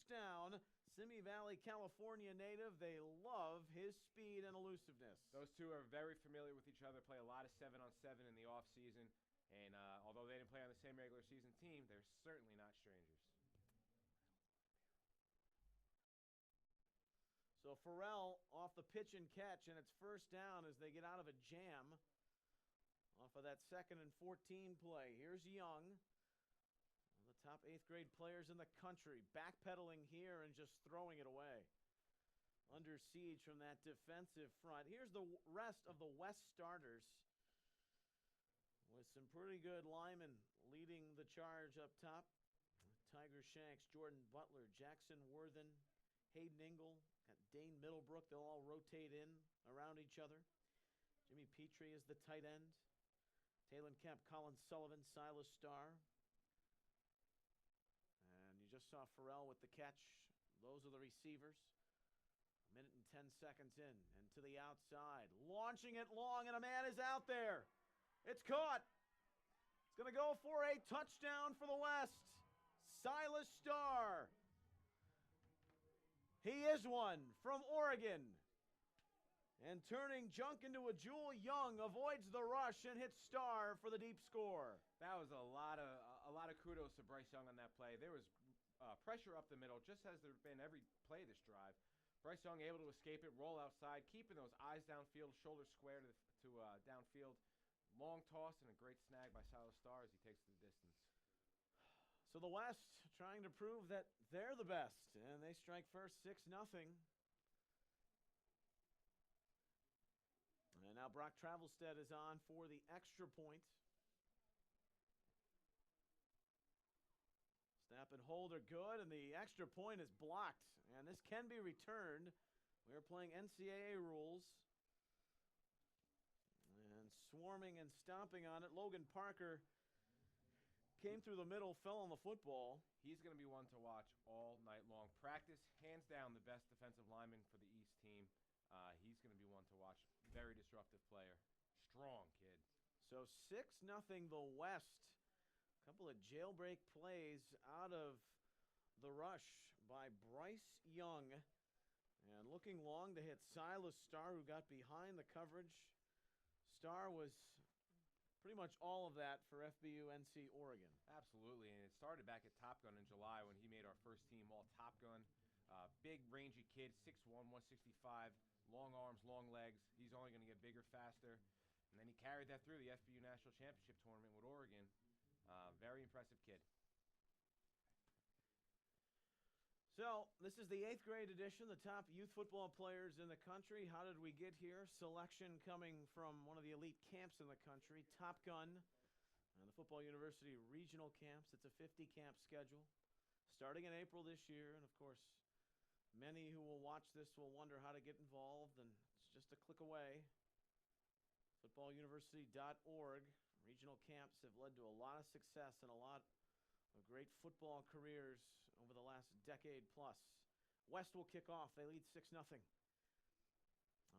down. Simi Valley, California native. They love his speed and elusiveness. Those two are very familiar with each other, play a lot of 7-on-7 in the offseason. And although they didn't play on the same regular season team, they're certainly not strangers. So Farrell off the pitch and catch, and it's first down as they get out of a jam off of that 2nd and 14 play. Here's Young, one of the top 8th grade players in the country, backpedaling here and just throwing it away. Under siege from that defensive front. Here's the rest of the West starters with some pretty good linemen leading the charge up top. Tiger Shanks, Jordan Butler, Jackson Worthen, Hayden Engel, got Dane Middlebrook. They'll all rotate in around each other. Jimmy Petrie is the tight end. Talon Kemp, Colin Sullivan, Silas Starr. And you just saw Farrell with the catch. Those are the receivers. 1 minute and 10 seconds in. And to the outside. Launching it long, and a man is out there. It's caught. It's going to go for a touchdown for the West. Silas Starr. He is one from Oregon. And turning junk into a jewel, Young avoids the rush and hits Starr for the deep score. That was a lot of kudos to Bryce Young on that play. There was pressure up the middle, just as there's been every play this drive. Bryce Young able to escape it, roll outside, keeping those eyes downfield, shoulder square to downfield. Long toss and a great snag by Silas Starr as he takes the distance. So the West trying to prove that they're the best, and they strike first 6-0. And now Brock Travelstead is on for the extra point. Snap and hold are good, and the extra point is blocked. And this can be returned. We're playing NCAA rules. And swarming and stomping on it. Logan Parker came through the middle, fell on the football. He's going to be one to watch all night long. Practice, hands down, the best defensive lineman for the East team. He's going to be one to watch. Very disruptive player. Strong kid. So 6-0 the West. A couple of jailbreak plays out of the rush by Bryce Young. And looking long to hit Silas Starr, who got behind the coverage. Starr was pretty much all of that for FBU NC Oregon. Absolutely, and it started back at Top Gun in July when he made our first team all Top Gun. Big, rangy kid, 6'1", 165, long arms, long legs. He's only going to get bigger, faster. And then he carried that through the FBU National Championship Tournament with Oregon. Very impressive kid. So, this is the 8th grade edition, the top youth football players in the country. How did we get here? Selection coming from one of the elite camps in the country, Top Gun, and the Football University regional camps. It's a 50-camp schedule starting in April this year. And, of course, many who will watch this will wonder how to get involved, and it's just a click away. Footballuniversity.org. Regional camps have led to a lot of success and a lot of great football careers over the last decade plus. West will kick off. They lead 6-0. 1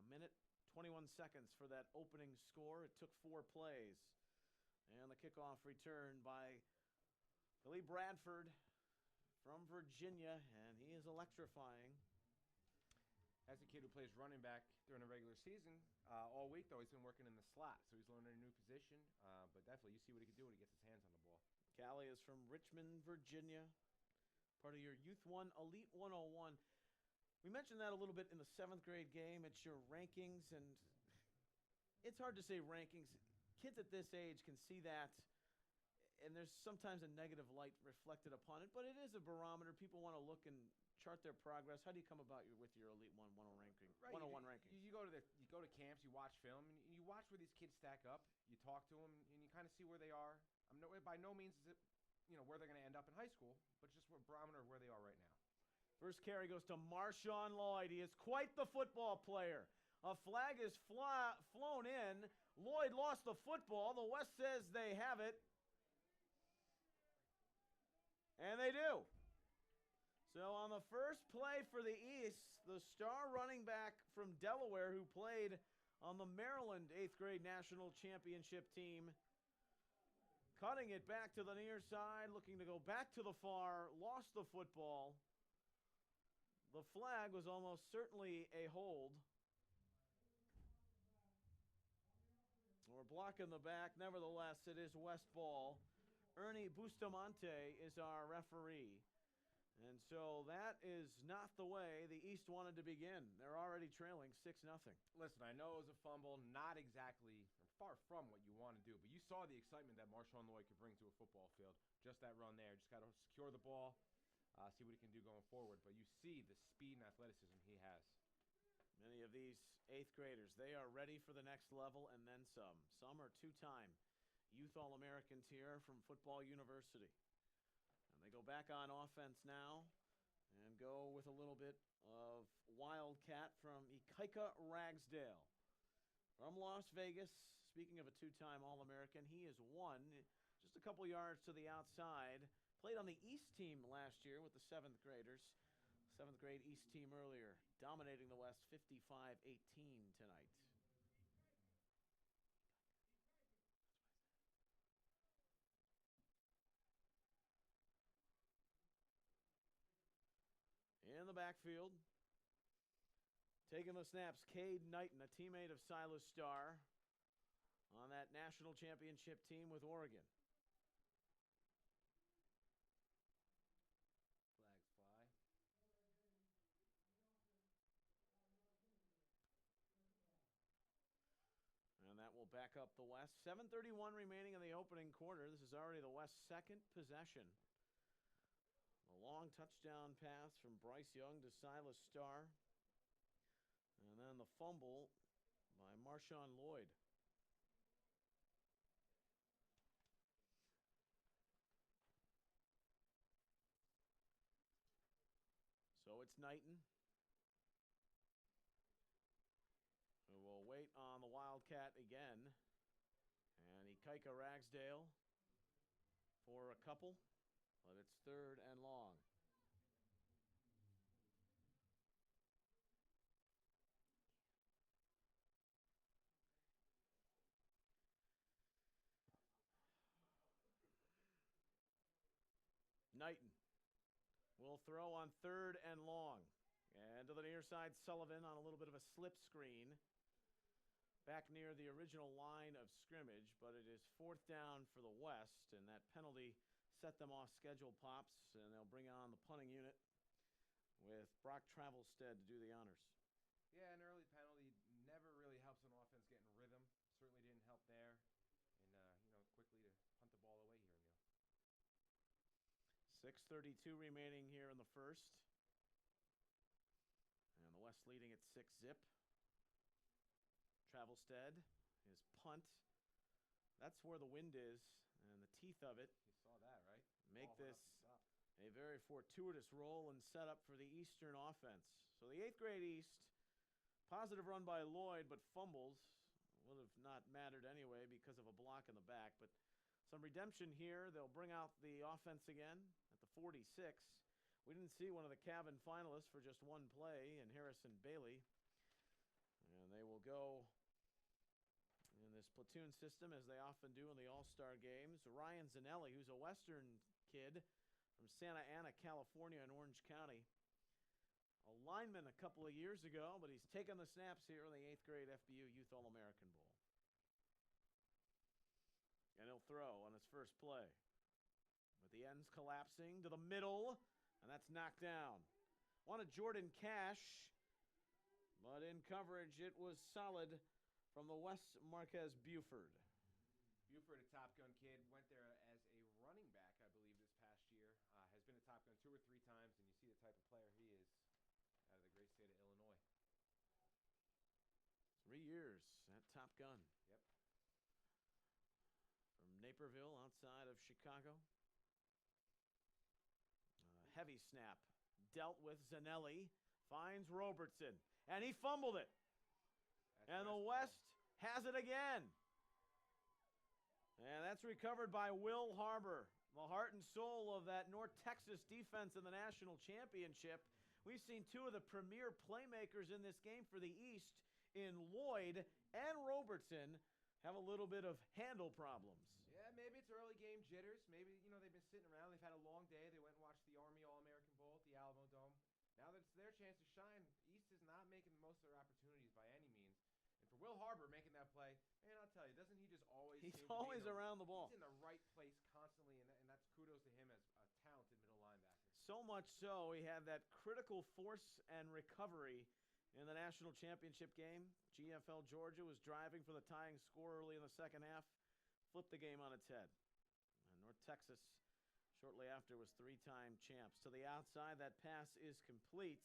minute, 21 seconds for that opening score. It took 4 plays. And the kickoff return by Billy Bradford from Virginia, and he is electrifying. As a kid who plays running back during the regular season, all week, though, he's been working in the slot, so he's learning a new position. But definitely, you see what he can do when he gets his hands on the ball. Callie is from Richmond, Virginia, part of your Youth 1 Elite 101. We mentioned that a little bit in the 7th grade game. It's your rankings, and it's hard to say rankings. Kids at this age can see that, and there's sometimes a negative light reflected upon it, but it is a barometer. People want to look and chart their progress. How do you come about with your Elite 101 ranking? Right, 101 rankings. You go to camps, you watch film, and you watch where these kids stack up. You talk to them, and you kind of see where they are. By no means is it, where they're going to end up in high school, but just a barometer of where they are right now. First carry goes to Marshawn Lloyd. He is quite the football player. A flag is flown in. Lloyd lost the football. The West says they have it. And they do. So on the first play for the East, the star running back from Delaware who played on the Maryland 8th grade national championship team, cutting it back to the near side, looking to go back to the far, lost the football. The flag was almost certainly a hold. We're blocking the back. Nevertheless, it is West ball. Ernie Bustamante is our referee. And so that is not the way the East wanted to begin. They're already trailing 6-0. Listen, I know it was a fumble, not exactly, far from what you want to do, but you saw the excitement that Marshawn Lloyd could bring to a football field. Just that run there. Just got to secure the ball, see what he can do going forward. But you see the speed and athleticism he has. Many of these 8th graders, they are ready for the next level and then some. Some are two-time Youth All-Americans here from Football University. And they go back on offense now and go with a little bit of Wildcat from Ikaika Ragsdale. From Las Vegas, speaking of a two-time All-American, he is one just a couple yards to the outside. Played on the East team last year with the 7th graders. 7th grade East team earlier, dominating the West 55-18 tonight. In the backfield, taking the snaps, Cade Knighton, a teammate of Silas Starr on that national championship team with Oregon. That will back up the West. 7:31 remaining in the opening quarter. This is already the West's second possession. A long touchdown pass from Bryce Young to Silas Starr. And then the fumble by Marshawn Lloyd. So it's Knighton, who will wait on the Wildcat again. And Ikaika Ragsdale for a couple, but it's 3rd and long. Knighton will throw on 3rd and long. And to the near side, Sullivan on a little bit of a slip screen. Back near the original line of scrimmage, but it is 4th down for the West, and that penalty set them off schedule pops, and they'll bring on the punting unit with Brock Travelstead to do the honors. Yeah, an early penalty never really helps an offense get in rhythm. Certainly didn't help there. And, quickly to punt the ball away here, Neil. 6:32 remaining here in the first. And the West leading at 6-zip. Travelstead, his punt. That's where the wind is, and the teeth of it. You saw that, right? Make this a very fortuitous roll and setup for the Eastern offense. So the 8th grade East, positive run by Lloyd, but fumbles. Would have not mattered anyway because of a block in the back. But some redemption here. They'll bring out the offense again at the 46. We didn't see one of the cabin finalists for just one play in Harrison Bailey. And they will go in this platoon system, as they often do in the All-Star games. Ryan Zanelli, who's a Western kid from Santa Ana, California in Orange County. A lineman a couple of years ago, but he's taken the snaps here in the 8th grade FBU Youth All-American Bowl. And he'll throw on his first play. With the ends collapsing to the middle, and that's knocked down. Wanted Jordan Cash, but in coverage it was solid from the West Marquez Buford. Buford, a Top Gun kid, went there as a running back, I believe, this past year. Has been a Top Gun 2 or 3 times, and you see the type of player he is out of the great state of Illinois. 3 years at Top Gun. Yep. From Naperville, outside of Chicago. Heavy snap. Dealt with Zanelli. Finds Robertson. And he fumbled it. And the West has it again. And that's recovered by Will Harbor, the heart and soul of that North Texas defense in the national championship. We've seen 2 of the premier playmakers in this game for the East in Lloyd and Robertson have a little bit of handle problems. Yeah, maybe it's early game jitters. Maybe, they've been sitting around. They've had a long day. They went and watched the Army All-American Bowl at the Alamo Dome. Now that it's their chance to shine. East is not making the most of their opportunities by any means. And for Will Harbor making that play, man, I'll tell you, doesn't he just always He's seem to be always around the ball. He's in the right place constantly, and that's kudos to him as a talented middle linebacker. So much so, he had that critical force and recovery in the national championship game. GFL Georgia was driving for the tying score early in the second half, flipped the game on its head. And North Texas, shortly after, was three-time champs. To the outside, that pass is complete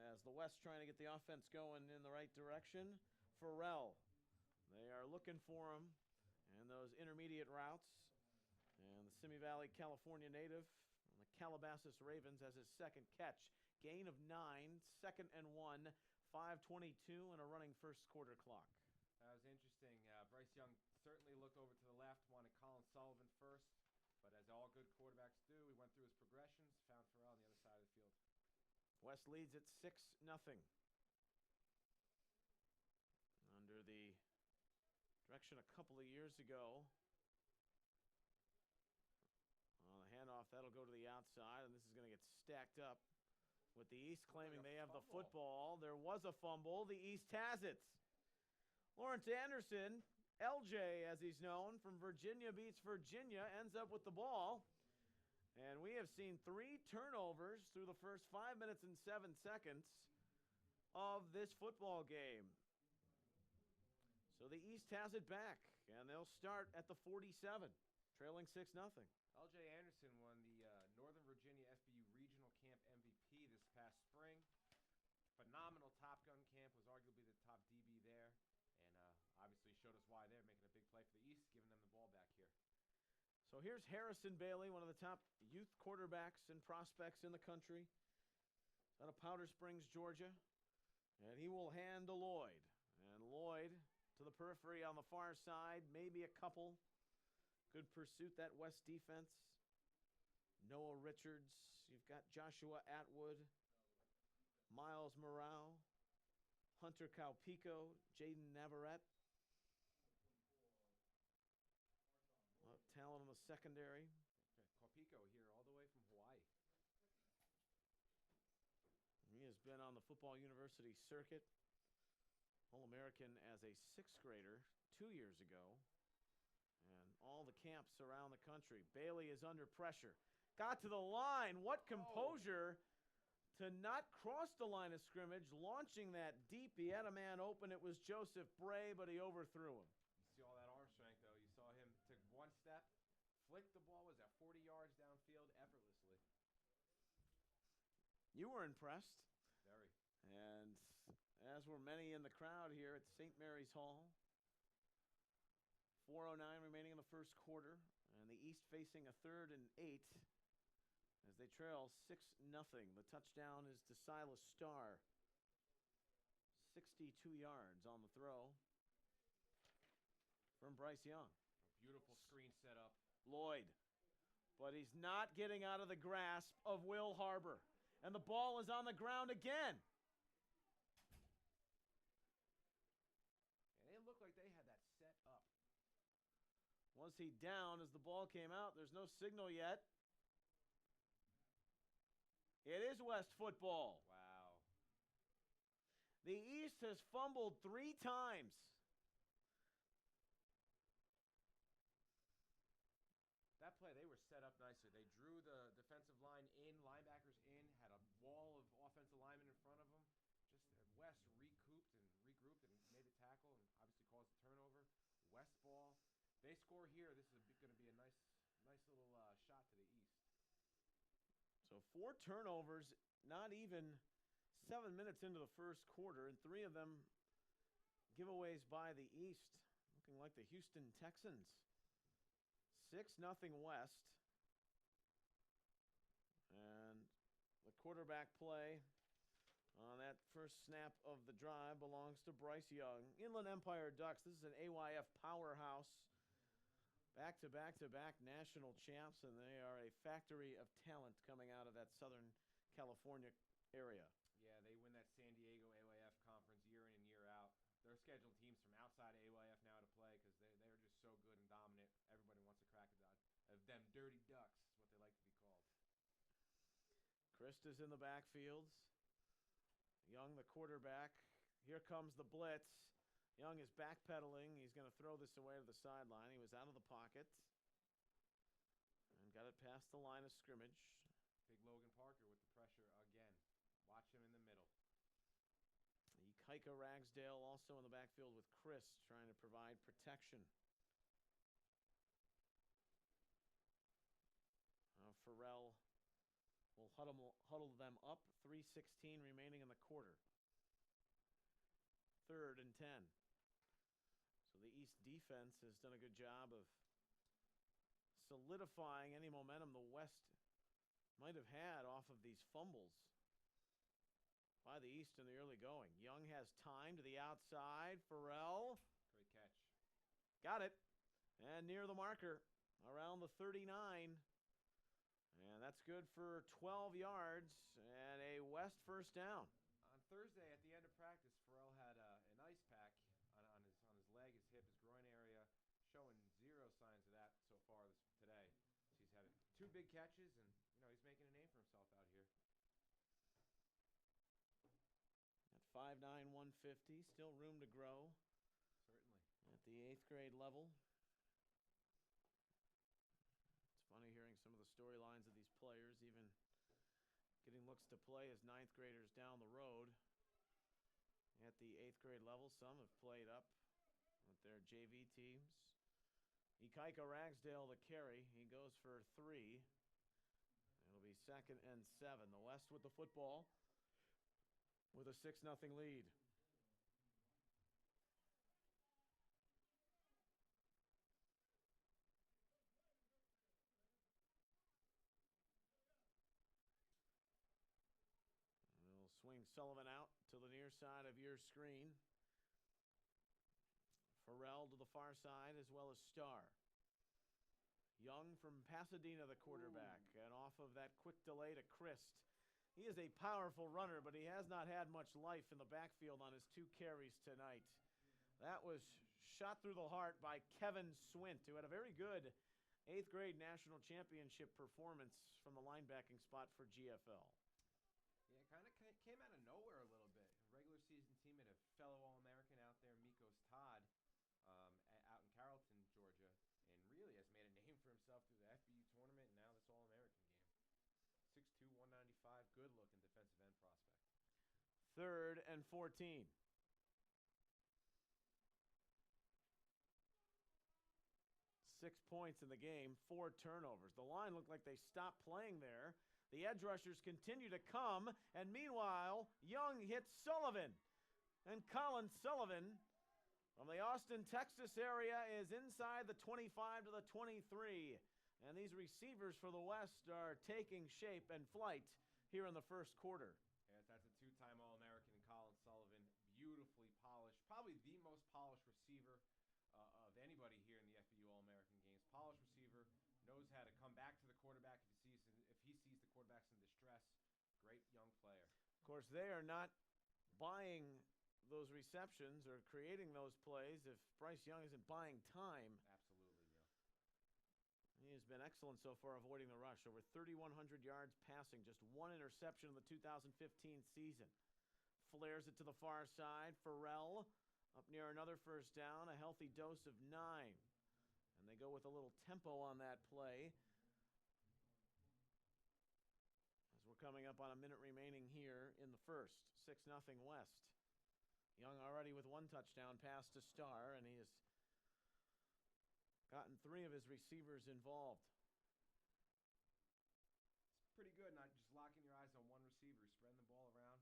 as the West trying to get the offense going in the right direction. Farrell, they are looking for him in those intermediate routes. And the Simi Valley, California native, the Calabasas Ravens, has his second catch. Gain of 9, 2nd and 1, 5:22 and a running first quarter clock. That was interesting. Bryce Young certainly looked over to the left, wanted Colin Sullivan first, but as all good quarterbacks do, he went through his progressions, found Farrell on the other side of the field. West leads at 6-0. Under the direction a couple of years ago. On the handoff, that'll go to the outside, and this is going to get stacked up with the East claiming they have the football. There was a fumble. The East has it. Lawrence Anderson, LJ as he's known, from Virginia beats Virginia, ends up with the ball. And we have seen 3 turnovers through the first 5 minutes and 7 seconds of this football game. So the East has it back, and they'll start at the 47, trailing 6-0. LJ Anderson won the Northern Virginia FBU Regional Camp MVP this past spring. Phenomenal Top Gun camp, was arguably the top DB there, and obviously showed us why they're making a big play for the East, giving them the ball back here. So here's Harrison Bailey, one of the top youth quarterbacks and prospects in the country, out of Powder Springs, Georgia, and he will hand to Lloyd. And Lloyd to the periphery on the far side, maybe a couple. Good pursuit, that West defense. Noah Richards. You've got Joshua Atwood, Miles Morale, Hunter Calpico, Jaden Navarrete. A lot of talent in the secondary. Calpico here all the way from Hawaii. He has been on the football university circuit. All-American as a 6th grader 2 years ago. All the camps around the country. Bailey is under pressure. Got to the line. What composure to not cross the line of scrimmage, launching that deep. He had a man open. It was Joseph Bray, but he overthrew him. You see all that arm strength, though. You saw him take one step, flick the ball, was at 40 yards downfield effortlessly. You were impressed. Very. And as were many in the crowd here at St. Mary's Hall. 4:09 remaining in the first quarter, and the East facing a 3rd and 8 as they trail 6-0. The touchdown is to Silas Starr. 62 yards on the throw from Bryce Young. A beautiful screen setup. Lloyd, but he's not getting out of the grasp of Will Harbor, and the ball is on the ground again. And it looked like they had that set up. Was he down as the ball came out? There's no signal yet. It is West football. Wow. The East has fumbled 3 times. That play, they were set up nicely. They drew the defensive line in, linebackers in, had a wall of offensive linemen in front of them. Just West regrouped and made the tackle and obviously caused a turnover. West ball. They score here. This is going to be a nice little shot to the East. So 4 turnovers, not even 7 minutes into the first quarter, and 3 of them giveaways by the East, looking like the Houston Texans. 6-0 West. And the quarterback play on that first snap of the drive belongs to Bryce Young. Inland Empire Ducks, this is an AYF powerhouse. Back-to-back-to-back national champs, and they are a factory of talent coming out of that Southern California area. Yeah, they win that San Diego AYF conference year in and year out. They're scheduling teams from outside AYF now to play because they're just so good and dominant. Everybody wants a crack of them dirty ducks, is what they like to be called. Christ is in the backfields. Young, the quarterback. Here comes the blitz. Young is backpedaling. He's going to throw this away to the sideline. He was out of the pocket and got it past the line of scrimmage. Big Logan Parker with the pressure again. Watch him in the middle. Ikaika Ragsdale also in the backfield with Chris trying to provide protection. Farrell will huddle them up. 3:16 remaining in the quarter. 3rd and 10. So the East defense has done a good job of solidifying any momentum the West might have had off of these fumbles by the East in the early going. Young has time to the outside. Farrell. Great catch. Got it. And near the marker, around the 39. And that's good for 12 yards and a West first down. On Thursday at the end of practice, Farrell had an ice pack on his leg, his hip, his groin area, showing zero signs of that so far today. So he's had 2 big catches, and he's making a name for himself out here. At 5'9", 150, still room to grow. Certainly. At the 8th grade level. It's funny hearing some of the storylines of these players, even getting looks to play as 9th graders down the road. At the 8th grade level, some have played up with their JV teams. Ikaika Ragsdale, the carry. He goes for 3. It'll be 2nd and 7. The West with the football with a 6-0 lead. They'll swing Sullivan out to the near side of your screen. Farrell to the far side, as well as Starr. Young from Pasadena, the quarterback, and off of that quick delay to Christ. He is a powerful runner, but he has not had much life in the backfield on his 2 carries tonight. That was shot through the heart by Kevin Swint, who had a very good 8th grade national championship performance from the linebacking spot for GFL. Yeah, kind of came out of nowhere a little bit. Regular season teammate of fellow All-American out there, Mikos Todd, out in Carrollton, Georgia, and really has made a name for himself through the FBU tournament and now this All-American game. 6'2", 195, good-looking defensive end prospect. 3rd and 14. 6 points in the game, 4 turnovers. The line looked like they stopped playing there. The edge rushers continue to come, and meanwhile, Young hits Sullivan. And Colin Sullivan from the Austin, Texas area is inside the 25 to the 23. And these receivers for the West are taking shape and flight here in the first quarter. Yeah, that's a 2-time All-American in Colin Sullivan. Beautifully polished. Probably the most polished receiver of anybody here in the FBU All-American games. Polished receiver, knows how to come back to the quarterback if he sees the quarterback's in distress. Great young player. Of course, they are not buying those receptions or creating those plays if Bryce Young isn't buying time. Absolutely, yeah. He has been excellent so far avoiding the rush. Over 3,100 yards passing, just 1 interception in the 2015 season. Flares it to the far side. Farrell up near another first down, a healthy dose of 9. And they go with a little tempo on that play. As we're coming up on a minute remaining here in the first. 6-0 West. Young already with 1 touchdown pass to Starr, and he has gotten 3 of his receivers involved. It's pretty good, not just locking your eyes on one receiver, spreading the ball around.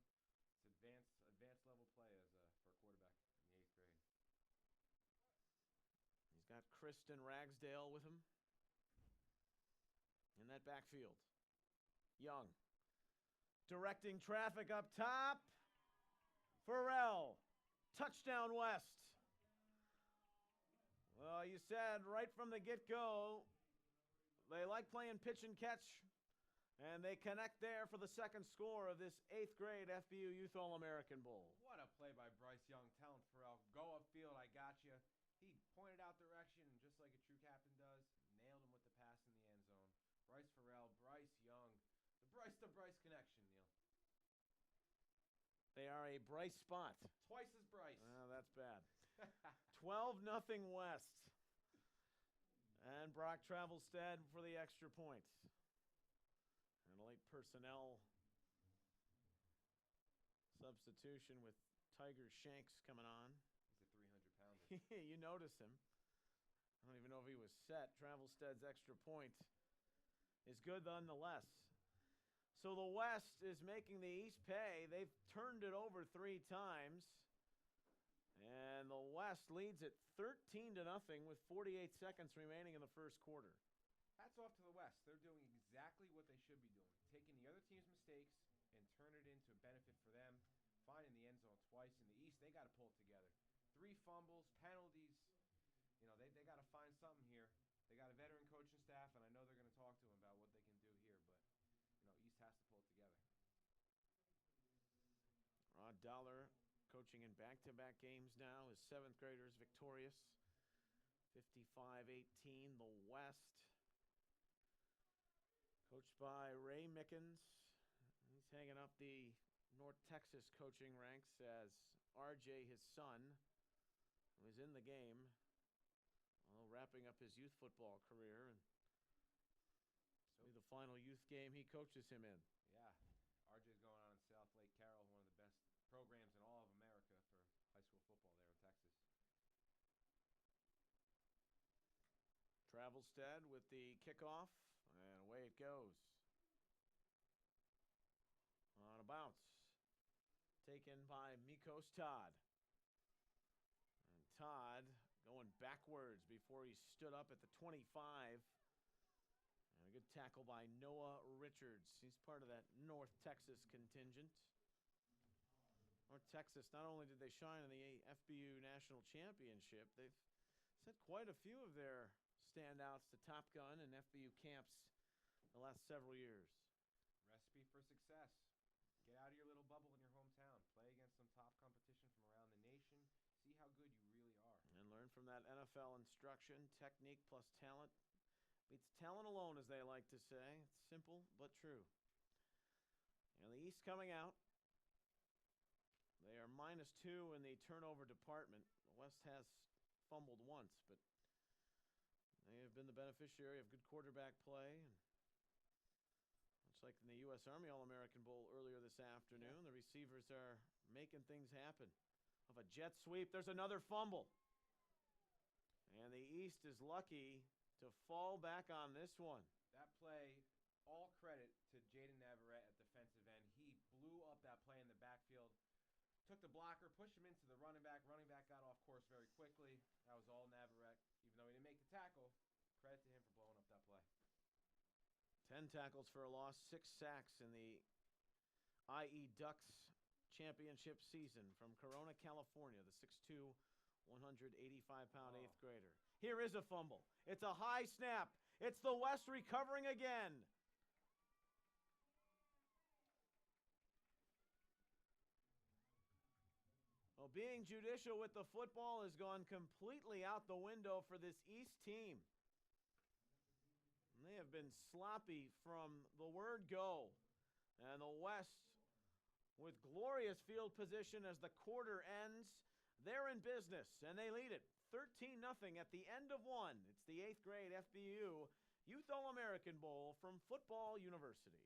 It's advanced level play for a quarterback in the 8th grade. He's got Kristen Ragsdale with him in that backfield. Young directing traffic up top. Farrell. Touchdown West. Well, you said right from the get-go, they like playing pitch and catch, and they connect there for the second score of this 8th grade FBU Youth All-American Bowl. What a play by Bryce Young, telling Farrell, go upfield, I got you. He pointed out direction, and just like a true captain does, nailed him with the pass in the end zone. Bryce Farrell, Bryce Young, the Bryce to Bryce connection, Neil. They are a a Bryce spot. Twice as Bryce. That's bad. 12-0 West. And Brock Travelstead for the extra point. And a late personnel substitution with Tiger Shanks coming on. He's a 300-pounder. You notice him. I don't even know if he was set. Travelstead's extra point is good nonetheless. So the West is making the East pay. They've turned it over 3 times. And the West leads it 13-0 with 48 seconds remaining in the first quarter. Hats off to the West. They're doing exactly what they should be doing. Taking the other team's mistakes and turn it into a benefit for them. Finding the end zone twice. In the East, they got to pull it together. 3 fumbles, penalties. You know, they got to find something here. They got a veteran coaching staff, and I know they're going to talk to him about what they can do here. But, East has to pull it together. Rod Dollar coaching in back-to-back games now. His 7th graders victorious. 55-18, the West. Coached by Ray Mickens. He's hanging up the North Texas coaching ranks as RJ, his son, was in the game, wrapping up his youth football career. And so the final youth game he coaches him in. Yeah, RJ's going on in South Lake Carroll, one of the best programs in all of America for high school football there in Texas. Travelstead with the kickoff, and away it goes. On a bounce. Taken by Mikos Todd. And Todd going backwards before he stood up at the 25. And a good tackle by Noah Richards. He's part of that North Texas contingent. North Texas, not only did they shine in the FBU National Championship, they've sent quite a few of their standouts to Top Gun and FBU camps the last several years. Recipe for success. Get out of your little bubble in your hometown. Play against some top competition from around the nation. See how good you really are. And learn from that NFL instruction. Technique plus talent beats talent alone, as they like to say. It's simple but true. And the East coming out. They are -2 in the turnover department. The West has fumbled once, but they have been the beneficiary of good quarterback play. And much like in the U.S. Army All-American Bowl earlier this afternoon, the receivers are making things happen. Of a jet sweep, there's another fumble. And the East is lucky to fall back on this one. That play, all credit to Jaden Navarrete at defensive end. He blew up that play in the backfield. Took the blocker, pushed him into the running back. Running back got off course very quickly. That was all Navarrete. Even though he didn't make the tackle, credit to him for blowing up that play. 10 tackles for a loss, 6 sacks in the IE Ducks championship season from Corona, California, the 6'2", 185-pound 8th grader. Here is a fumble. It's a high snap. It's the West recovering again. Well, being judicial with the football has gone completely out the window for this East team. And they have been sloppy from the word go. And the West, with glorious field position as the quarter ends, they're in business, and they lead it 13-0 at the end of one. It's the 8th grade FBU Youth All-American Bowl from Football University.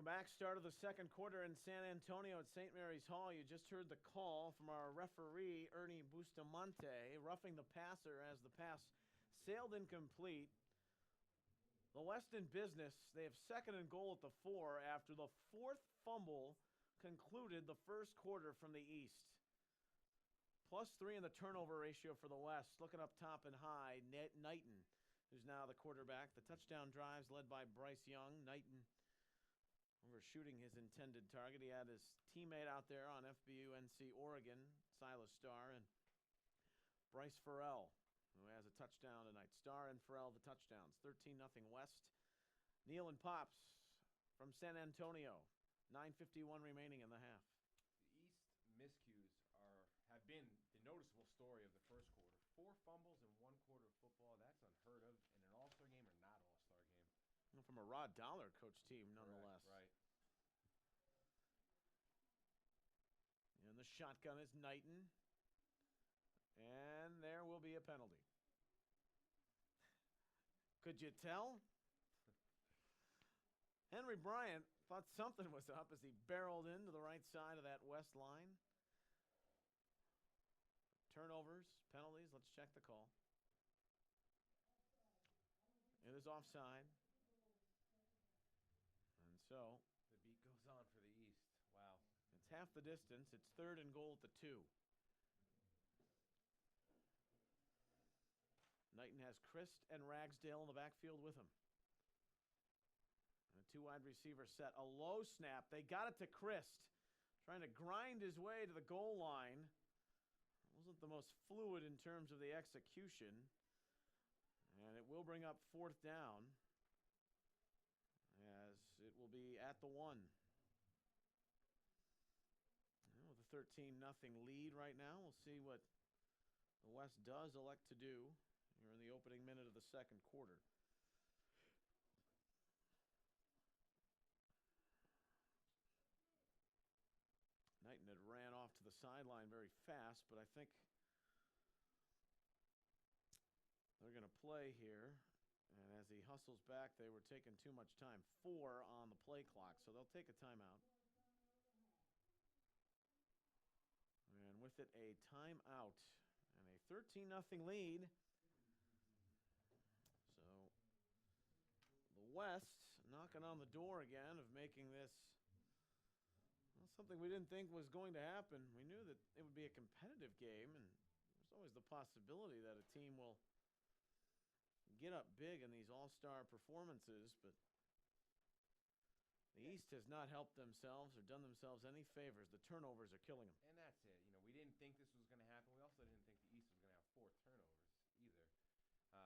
Welcome back. Start of the second quarter in San Antonio at St. Mary's Hall. You just heard the call from our referee, Ernie Bustamante, roughing the passer as the pass sailed incomplete. The West in business. They have second and goal at the 4 after the fourth fumble concluded the first quarter from the East. +3 in the turnover ratio for the West. Looking up top and high, Knighton, who's now the quarterback. The touchdown drives led by Bryce Young. Knighton overshooting his intended target. He had his teammate out there on FBU NC Oregon, Silas Starr, and Bryce Farrell, who has a touchdown tonight. Starr and Farrell the touchdowns. 13-0 West. Neal and Pops from San Antonio. 9:51 remaining in the half. The East miscues have been the noticeable story of the first quarter. 4 fumbles in 1 quarter of football. That's unheard of in an all-star game or not all-star game. From a Rod Dollar coach team, nonetheless. Correct, right. And the shotgun is Knighton. And there will be a penalty. Could you tell? Henry Bryant thought something was up as he barreled into the right side of that West line. Turnovers, penalties, let's check the call. It is offside. And so the beat goes on for the East. Wow. It's half the distance. It's third and goal at the 2. Knighton has Christ and Ragsdale in the backfield with him. And a 2 wide receiver set. A low snap. They got it to Christ. Trying to grind his way to the goal line. Wasn't the most fluid in terms of the execution. And it will bring up 4th down. As it will be at the 1. With a 13-0 lead right now, we'll see what the West does elect to do here in the opening minute of the second quarter. Knighton had ran off to the sideline very fast, but I think they're going to play here. And as he hustles back, they were taking too much time. 4 on the play clock, so they'll take a timeout. And with it, a timeout and a 13-0 lead. So the West knocking on the door again of making this something we didn't think was going to happen. We knew that it would be a competitive game, and there's always the possibility that a team will get up big in these all-star performances, but the East has not helped themselves or done themselves any favors. The turnovers are killing them. And that's it. We didn't think this was going to happen. We also didn't think the East was going to have 4 turnovers either.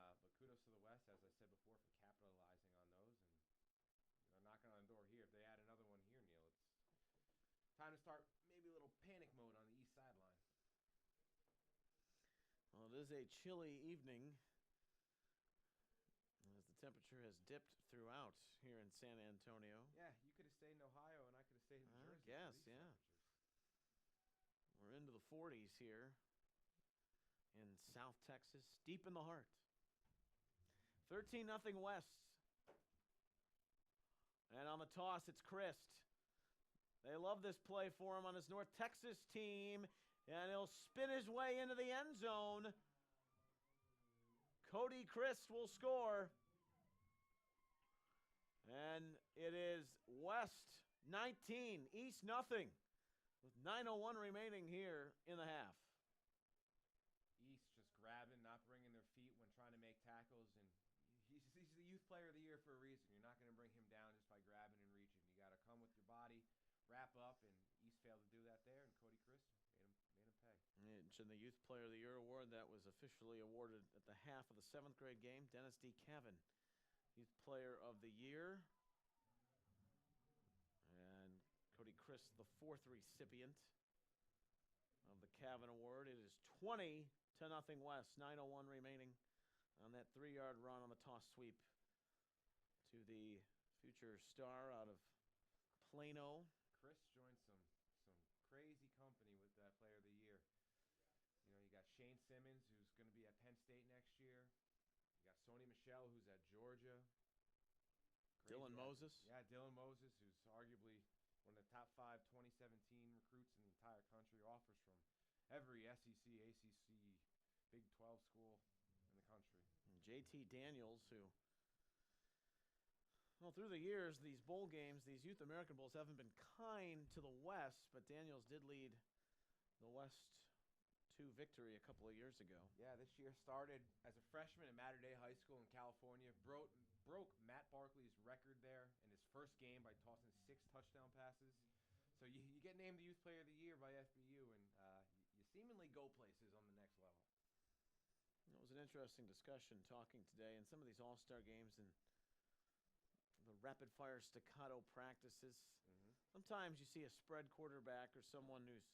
But kudos to the West, as I said before, for capitalizing on those and knocking on the door here. If they add another one here, Neil, it's time to start maybe a little panic mode on the East sideline. Well, it is a chilly evening as the temperature has dipped throughout here in San Antonio. Yeah, you could have stayed in Ohio and I could have stayed in Jersey. I guess, yeah. We're into the 40s here in South Texas, deep in the heart. 13-0 West. And on the toss, it's Christ. They love this play for him on his North Texas team. And he'll spin his way into the end zone. Cody Christ will score. And it is West 19, East nothing. With 9:01 remaining here in the half. East just grabbing, not bringing their feet when trying to make tackles. And he's the youth player of the year for a reason. You're not going to bring him down just by grabbing and reaching. You got to come with your body, wrap up, and East failed to do that there. And Cody Christ made him pay. And the Youth Player of the Year award that was officially awarded at the half of the 7th grade game. Dennis D. Cavan, Youth Player of the Year. And Cody Christ, the 4th recipient of the Cavan Award. It is 20-0 West. 9:01 remaining on that 3-yard run on the toss sweep to the future star out of Plano. Chris joined some crazy company with that Player of the Year. You got Shane Simmons, who's going to be at Penn State next year. You got Sony Michel, who's at Georgia. Dylan Moses. Yeah, Dylan Moses, who's arguably one of the top 5 2017 recruits in the entire country, offers from every SEC, ACC, Big 12 school in the country. And JT Daniels, who, well, through the years, these bowl games, these Youth American Bowls haven't been kind to the West, but Daniels did lead the West to victory a couple of years ago. Yeah, this year started as a freshman at Mater Dei High School in California. Broke Matt Barkley's record there in his first game by tossing 6 touchdown passes. So you get named the Youth Player of the Year by FBU, and you seemingly go places on the next level. It was an interesting discussion talking today in some of these all-star games and the rapid-fire staccato practices. Sometimes you see a spread quarterback or someone who's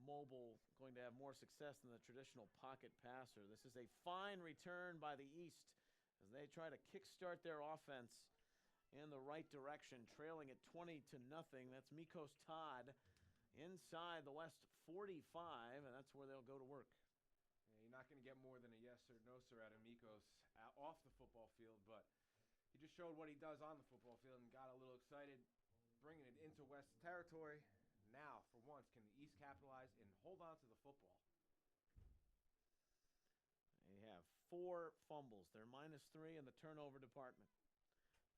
mobile going to have more success than the traditional pocket passer. This is a fine return by the East as they try to kickstart their offense in the right direction, trailing at 20-0. That's Mikos Todd inside the West 45, and that's where they'll go to work. Yeah, you're not going to get more than a yes or no sir out of Mikos off the football field, but he just showed what he does on the football field and got a little excited, bringing it into West territory. Now, for once, can the East capitalize and hold on to the football? They have 4 fumbles. They're -3 in the turnover department.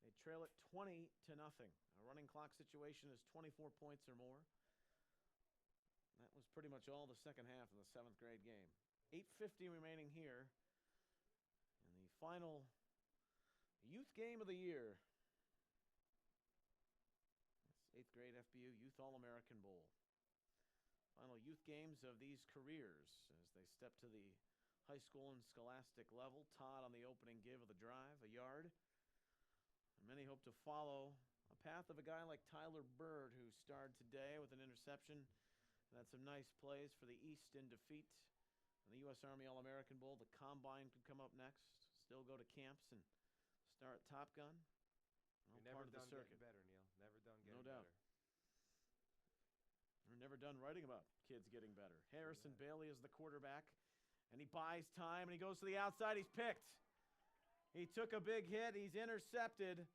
They trail it 20-0. A running clock situation is 24 points or more. That was pretty much all the second half of the 7th grade game. 8:50 remaining here in the final youth game of the year. 8th grade FBU Youth All-American Bowl. Final youth games of these careers as they step to the high school and scholastic level. Todd on the opening give of the drive, a yard. And many hope to follow a path of a guy like Tyler Bird, who starred today with an interception. And had some nice plays for the East in defeat. In the U.S. Army All-American Bowl, the Combine could come up next. Still go to camps and start Top Gun. You're never done getting better, Neil. Never done getting better. We're never done writing about kids getting better. Harrison Bailey is the quarterback, and he buys time, and he goes to the outside. He's picked. He took a big hit. He's intercepted.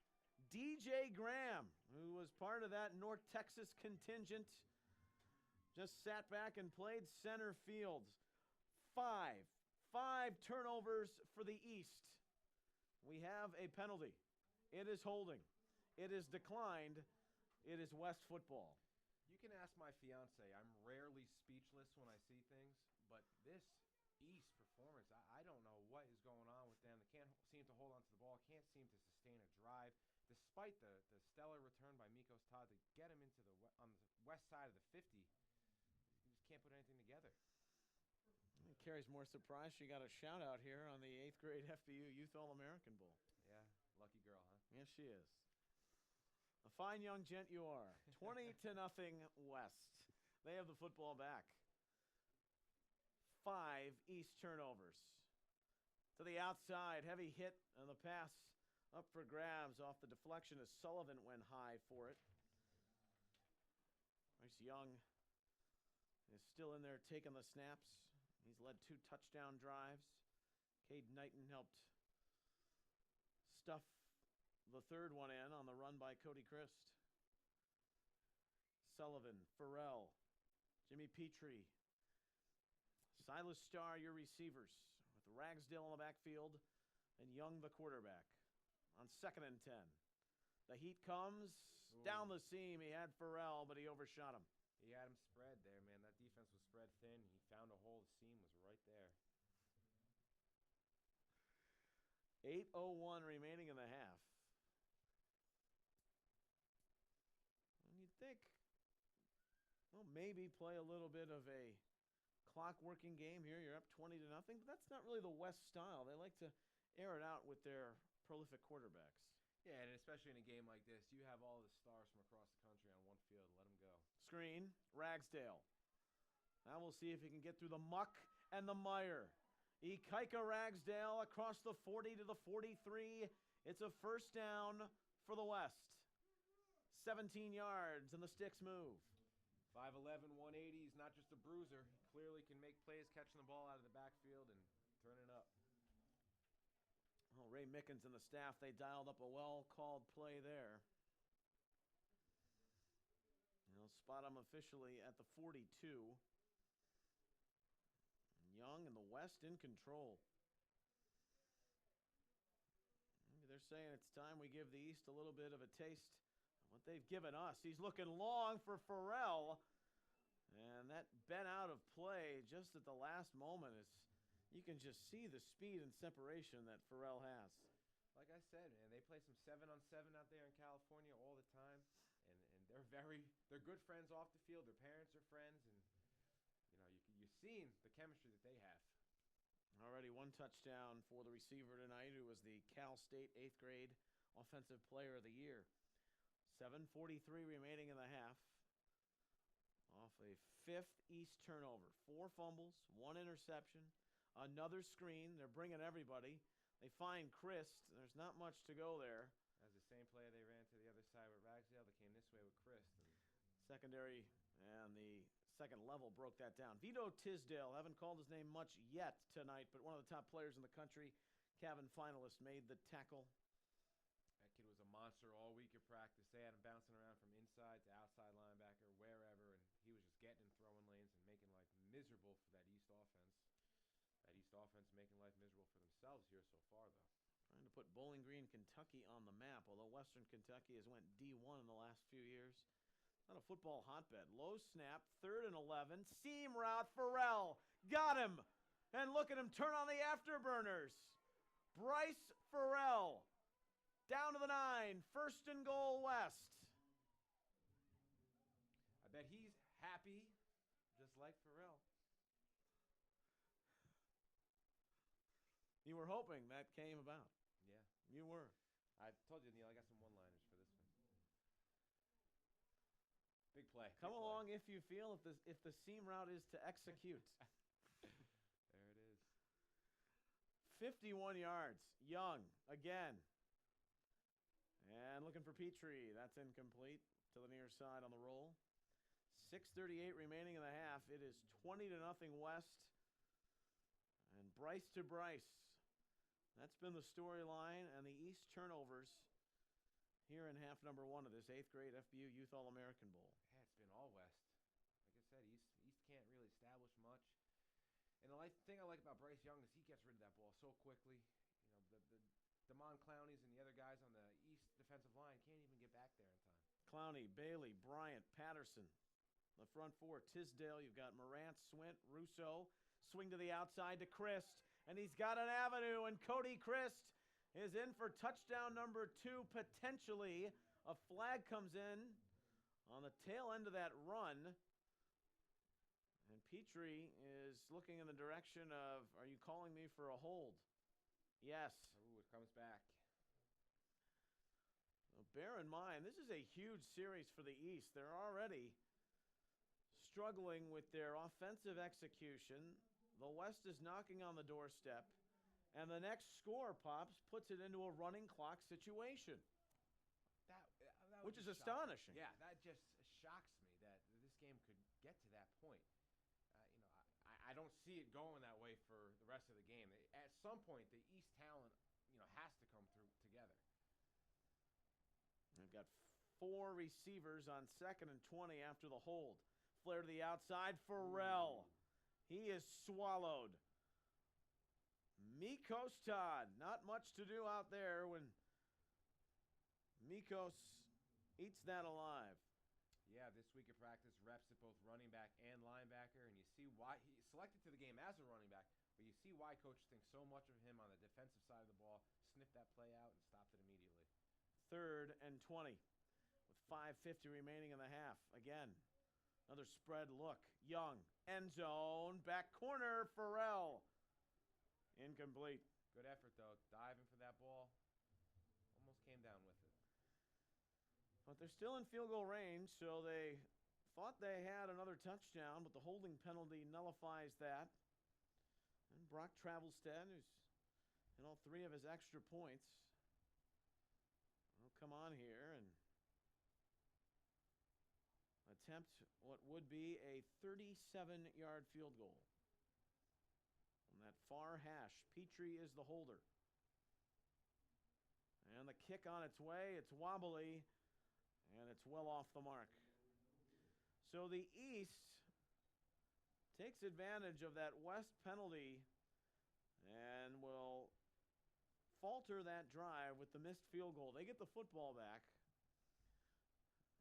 DJ Graham, who was part of that North Texas contingent, just sat back and played center field. 5 turnovers for the East. We have a penalty. It is holding. It is declined. It is West football. You can ask my fiance. I'm rarely speechless when I see things, but this East performance, I don't know what is going on with them. They can't seem to hold on to the ball, can't seem to sustain a drive, despite the stellar return by Mikos Todd to get him into on the west side of the 50. You just can't put anything together. It carries more surprise. She got a shout-out here on the 8th grade FBU Youth All-American Bowl. Yeah, lucky girl, huh? Yes, she is. A fine young gent you are. 20-0 West. They have the football back. 5 East turnovers. To the outside, heavy hit on the pass. Up for grabs off the deflection as Sullivan went high for it. Bryce Young is still in there taking the snaps. He's led 2 touchdown drives. Cade Knighton helped stuff the 3rd one in on the run by Cody Christ. Sullivan, Farrell, Jimmy Petrie, Silas Starr, your receivers, with Ragsdale in the backfield and Young the quarterback. On 2nd and 10. The heat comes. Down the seam. He had Farrell, but he overshot him. He had him spread there, man. That defense was spread thin. He found a hole. The seam was right there. 8:01 remaining in the half. And you'd think, well, maybe play a little bit of a clock working game here. You're up 20-0, but that's not really the West style. They like to air it out with their prolific quarterbacks. Yeah, and especially in a game like this, you have all the stars from across the country on one field. Let them go. Screen, Ragsdale. Now we'll see if he can get through the muck and the mire. Ikaika Ragsdale across the 40 to the 43. It's a first down for the West. 17 yards, and the sticks move. 5'11", 180. He's not just a bruiser. He clearly can make plays catching the ball out of the backfield and turn it up. Well, Ray Mickens and the staff, they dialed up a well-called play there. They'll spot him officially at the 42. Young and the West in control. Maybe they're saying it's time we give the East a little bit of a taste of what they've given us. He's looking long for Farrell. And that bent out of play just at the last moment is, you can just see the speed and separation that Farrell has. Like I said, man, they play some 7-on-7 out there in California all the time, and they're good friends off the field. Their parents are friends, and you're seeing the chemistry that they have. Already one touchdown for the receiver tonight, who was the Cal State 8th grade Offensive Player of the Year. 7:43 remaining in the half. Off a 5th East turnover. 4 fumbles, 1 interception, another screen. They're bringing everybody. They find Christ. There's not much to go there. As the same play they ran to the other side with Ragsdale, they came this way with Christ. Secondary and the second level broke that down. Vito Tisdale, haven't called his name much yet tonight, but one of the top players in the country. Cavan finalist made the tackle. That kid was a monster all week at practice. They had him bouncing around from inside to outside linebacker, wherever, and he was just getting in throwing lanes and making life miserable for that East offense. That East offense making life miserable for themselves here so far, though. Trying to put Bowling Green, Kentucky on the map, although Western Kentucky has went D1 in the last few years. Not a football hotbed. Low snap, 3rd and 11. Seam route, Farrell. Got him. And look at him turn on the afterburners. Bryce Farrell. Down to the 9. 1st and goal West. I bet he's happy, just like Farrell. You were hoping that came about. Yeah. You were. I told you, Neil, I got some one-liners for this one. Big play. Come big along play. if you feel if the seam route is to execute. There it is. 51 yards. Young again. And looking for Petrie. That's incomplete to the near side on the roll. 6:38 remaining in the half. It is 20-0 West. And Bryce to Bryce. That's been the storyline, and the East turnovers here in half number 1 of this 8th grade FBU Youth All-American Bowl. Yeah, it's been all West. Like I said, East can't really establish much. And the thing I like about Bryce Young is he gets rid of that ball so quickly. The Damon Clowneys and the other guys on the East defensive line can't even get back there in time. Clowney, Bailey, Bryant, Patterson. The front 4, Tisdale. You've got Morant, Swint, Russo. Swing to the outside to Christ. And he's got an avenue, and Cody Christ is in for touchdown number 2, potentially. A flag comes in on the tail end of that run. And Petrie is looking in the direction of, are you calling me for a hold? Yes. Ooh, it comes back. Well, bear in mind, this is a huge series for the East. They're already struggling with their offensive execution. The West is knocking on the doorstep, and the next score pops, puts it into a running clock situation, which is astonishing. Yeah, that just shocks me that this game could get to that point. I don't see it going that way for the rest of the game. At some point, the East talent, has to come through together. They've got 4 receivers on 2nd and 20 after the hold. Flare to the outside, Farrell. He is swallowed. Mikos Todd. Not much to do out there when Mikos eats that alive. Yeah, this week of practice, reps at both running back and linebacker, and you see why he selected to the game as a running back, but you see why coach thinks so much of him on the defensive side of the ball, sniffed that play out and stopped it immediately. 3rd and 20 with 5:50 remaining in the half. Again, another spread look. Young, end zone, back corner, Farrell. Incomplete. Good effort, though. Diving for that ball. Almost came down with it. But they're still in field goal range, so they thought they had another touchdown, but the holding penalty nullifies that. And Brock Travelstead, who's in all 3 of his extra points, will come on here and attempt what would be a 37-yard field goal. On that far hash, Petrie is the holder. And the kick on its way. It's wobbly, and it's well off the mark. So the East takes advantage of that West penalty and will falter that drive with the missed field goal. They get the football back.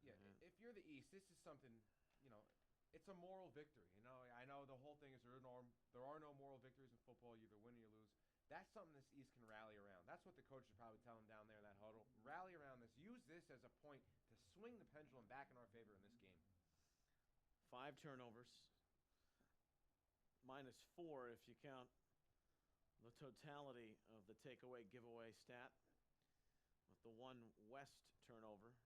Yeah, if you're the East, this is something, it's a moral victory. I know the whole thing is there are no moral victories in football. You either win or you lose. That's something this East can rally around. That's what the coach is probably telling down there in that huddle. Rally around this. Use this as a point to swing the pendulum back in our favor in this game. 5 turnovers. -4 if you count the totality of the takeaway giveaway stat with the 1 West turnover.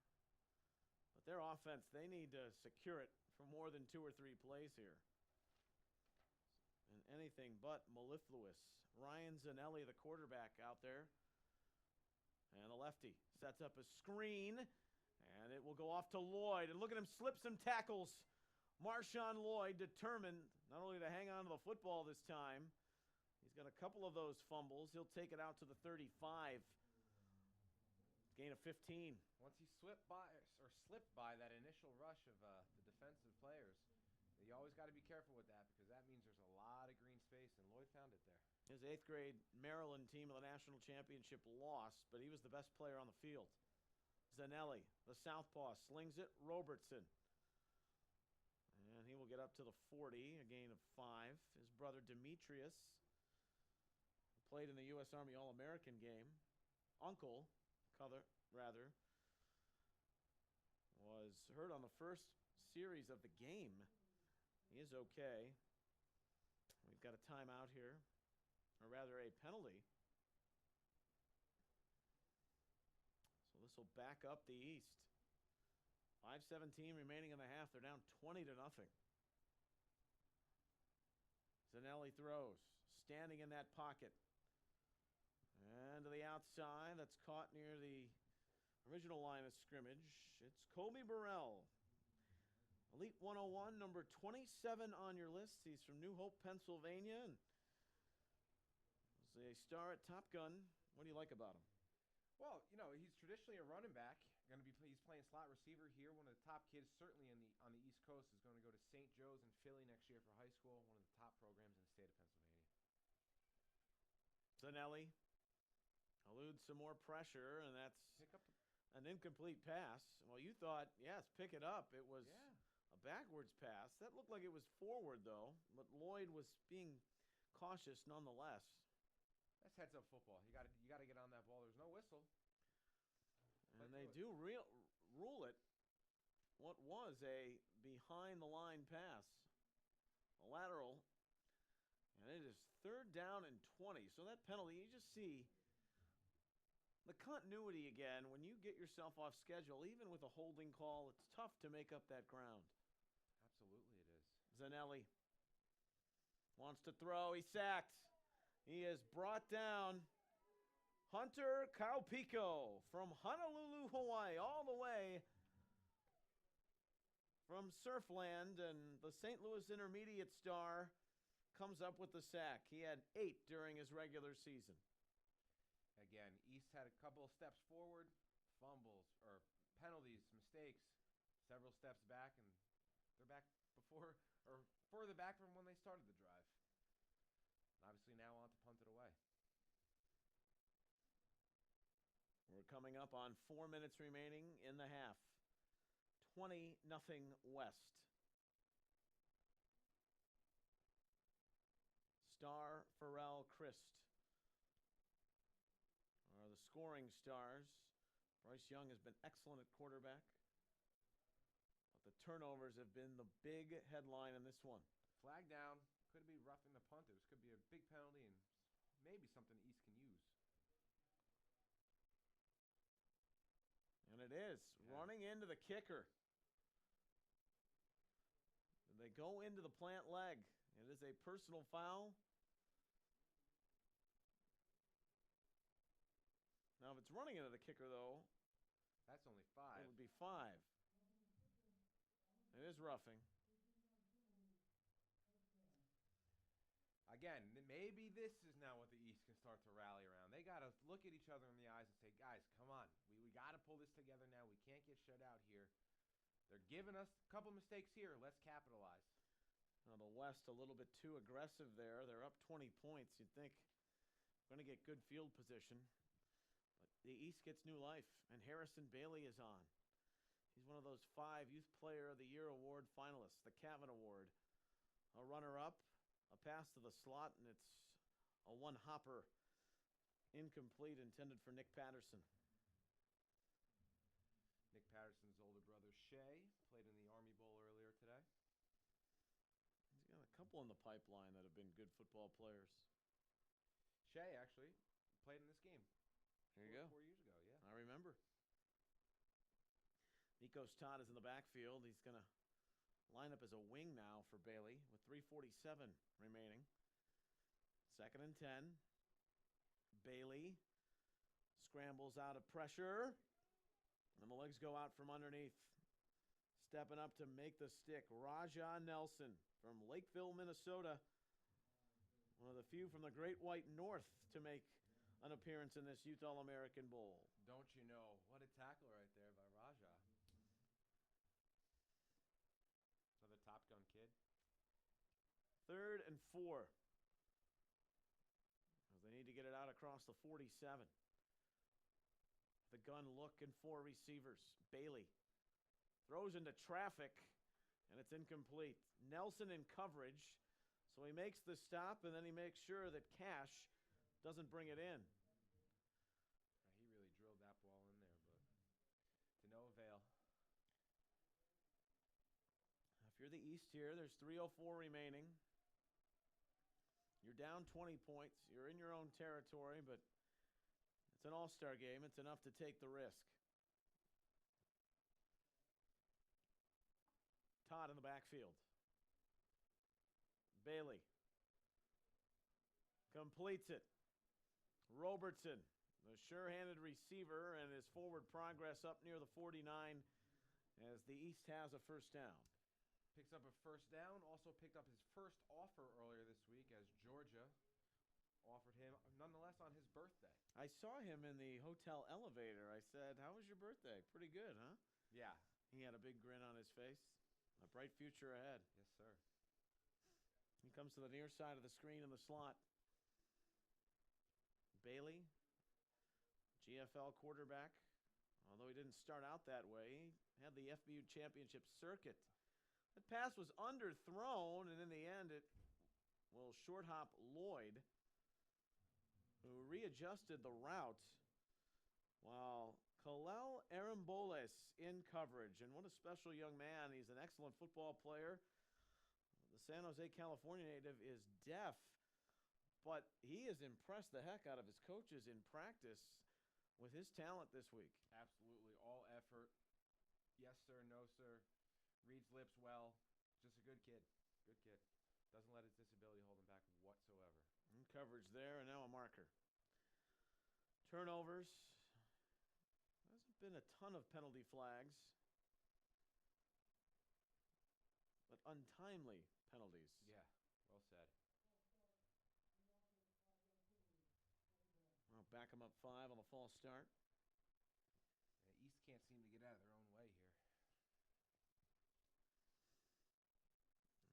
But their offense, they need to secure it for more than 2 or 3 plays here. And anything but mellifluous. Ryan Zanelli, the quarterback, out there. And the lefty sets up a screen, and it will go off to Lloyd. And look at him slip some tackles. Marshawn Lloyd determined not only to hang on to the football this time, he's got a couple of those fumbles. He'll take it out to the 35. Gain of 15. Once he slipped by that initial rush of the defensive players, you always got to be careful with that because that means there's a lot of green space, and Lloyd found it there. His 8th grade Maryland team of the national championship lost, but he was the best player on the field. Zanelli, the southpaw, slings it. Robertson. And he will get up to the 40, a gain of 5. His brother Demetrius, who played in the U.S. Army All-American game, was hurt on the first series of the game. He is okay. We've got a timeout here, or rather a penalty. So this will back up the East. 5:17 remaining in the half. They're down 20-0. Zanelli throws, standing in that pocket. And to the outside, that's caught near the original line of scrimmage. It's Kobe Burrell. Elite 101, number 27 on your list. He's from New Hope, Pennsylvania. And was a star at Top Gun. What do you like about him? Well, he's traditionally a running back. He's playing slot receiver here. One of the top kids, certainly on the East Coast, is going to go to St. Joe's in Philly next year for high school. One of the top programs in the state of Pennsylvania. Zanelli eludes some more pressure, and that's an incomplete pass. Well, you thought, yes, pick it up. It was a backwards pass. That looked like it was forward, though. But Lloyd was being cautious nonetheless. That's heads-up football. You got to get on that ball. There's no whistle. And they do rule it what was a behind-the-line pass, a lateral, and it is 3rd down and 20. So that penalty, you just see the continuity again. When you get yourself off schedule, even with a holding call, it's tough to make up that ground. Absolutely it is. Zanelli wants to throw. He's sacked. He is brought down. Hunter Kaupico from Honolulu, Hawaii, all the way from Surfland, and the St. Louis Intermediate star comes up with the sack. He had 8 during his regular season. Again, East had a couple of steps forward, fumbles, or penalties, mistakes, several steps back, and they're back further back from when they started the drive. Obviously now on to punt it away. We're coming up on 4 minutes remaining in the half. 20-0 West. Star, Farrell, Christ are the scoring stars. Bryce Young has been excellent at quarterback. But the turnovers have been the big headline in this one. Flag down. Could be roughing the punters. Could be a big penalty and maybe something the East can use. And it is. Running into the kicker. They go into the plant leg. It is a personal foul. Now, if it's running into the kicker, though, that's only 5. It would be 5. It is roughing. Again, maybe this is now what the East can start to rally around. They got to look at each other in the eyes and say, guys, come on. We got to pull this together now. We can't get shut out here. They're giving us a couple mistakes here. Let's capitalize. Now the West a little bit too aggressive there. They're up 20 points. You'd think they're going to get good field position. But the East gets new life, and Harrison Bailey is on. He's one of those 5 Youth Player of the Year award finalists, the Cavan Award. A runner-up, a pass to the slot, and it's a one-hopper incomplete intended for Nick Patterson. Nick Patterson's older brother, Shea, played in the Army Bowl earlier today. He's got a couple in the pipeline that have been good football players. Shea, actually, played in this game. There you go. 4 years ago, yeah. I remember. Nikos Todd is in the backfield. He's going to line up as a wing now for Bailey with 3:47 remaining. 2nd and 10. Bailey scrambles out of pressure. And the legs go out from underneath. Stepping up to make the stick, Rajah Nelson from Lakeville, Minnesota. One of the few from the Great White North to make an appearance in this Youth All-American Bowl. Don't you know? What a tackle right there by Rajah. Another Top Gun kid. 3rd and 4. As they need to get it out across the 47. The gun look and 4 receivers. Bailey throws into traffic, and it's incomplete. Nelson in coverage, so he makes the stop, and then he makes sure that Cash doesn't bring it in. He really drilled that ball in there, but to no avail. If you're the East here, there's 3:04 remaining. You're down 20 points. You're in your own territory, but it's an all-star game. It's enough to take the risk. Todd in the backfield. Bailey completes it. Robertson, the sure-handed receiver, and his forward progress up near the 49 as the East has a first down. Picks up a first down. Also picked up his first offer earlier this week as Georgia offered him, nonetheless, on his birthday. I saw him in the hotel elevator. I said, "How was your birthday?" "Pretty good, huh?" Yeah. He had a big grin on his face. A bright future ahead. Yes, sir. He comes to the near side of the screen in the slot. Bailey, GFL quarterback. Although he didn't start out that way, he had the FBU championship circuit. That pass was underthrown, and in the end, it will short hop Lloyd, who readjusted the route, while Kalel Aramboles in coverage. And what a special young man. He's an excellent football player. The San Jose, California native is deaf, but he has impressed the heck out of his coaches in practice with his talent this week. Absolutely. All effort. Yes, sir. No, sir. Reads lips well. Just a good kid. Good kid. Doesn't let his disability hold him back whatsoever. In coverage there, and now a marker. Turnovers. Hasn't been a ton of penalty flags, but untimely penalties. Yeah, well said. Well, back them up 5 on the false start. Yeah, East can't seem to get out of their own way here.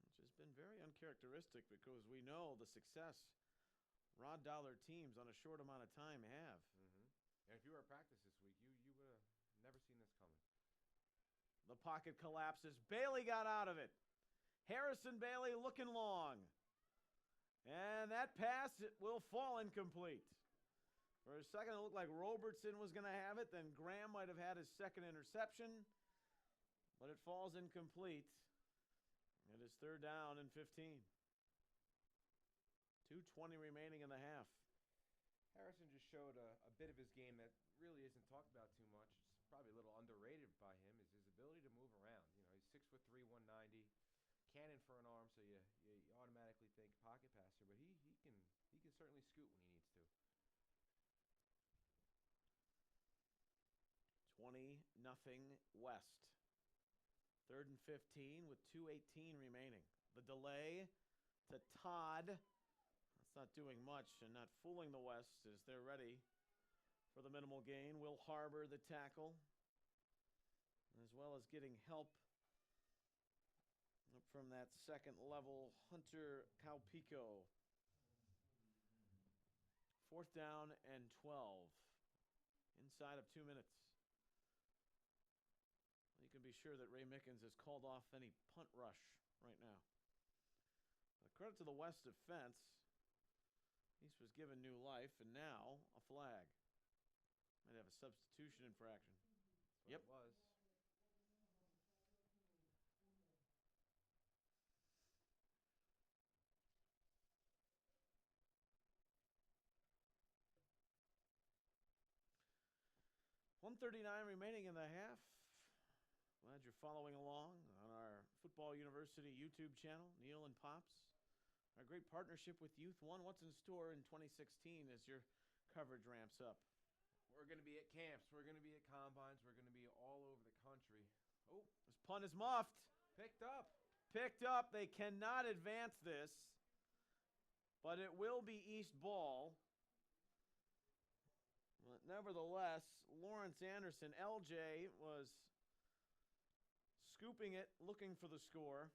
Which has been very uncharacteristic because we know the success Rod Dollar teams on a short amount of time have. And if you were at practice this week, you would have never seen this coming. The pocket collapses. Bailey got out of it. Harrison Bailey looking long. And that pass will fall incomplete. For a second, it looked like Robertson was going to have it. Then Graham might have had his second interception. But it falls incomplete. It is 3rd down and 15. 2:20 remaining in the half. Harrison just showed a bit of his game that really isn't talked about too much. It's probably a little underrated by him, is his ability to move around. You know, he's 6'3", 190, cannon for an arm, so you automatically think pocket passer, but he can certainly scoot when he needs to. 20-0 West. 3rd and 15 with 2:18 remaining. The delay to Todd. That's not doing much and not fooling the West as they're ready for the minimal gain. Will Harbor the tackle, as well as getting help from that second level Hunter Calpico. 4th down and 12 inside of 2 minutes. You can be sure that Ray Mickens has called off any punt rush right now. Credit to the West defense. East was given new life, and now a flag. Might have a substitution infraction. Yep. It was. .139 remaining in the half. Glad you're following along on our Football University YouTube channel, Neil and Pops. Our great partnership with Youth One. What's in store in 2016 as your coverage ramps up? We're going to be at camps. We're going to be at combines. We're going to be all over the country. Oh, this punt is muffed. Picked up. Picked up. They cannot advance this, but it will be East ball. But nevertheless, Lawrence Anderson, LJ, was scooping it, looking for the score.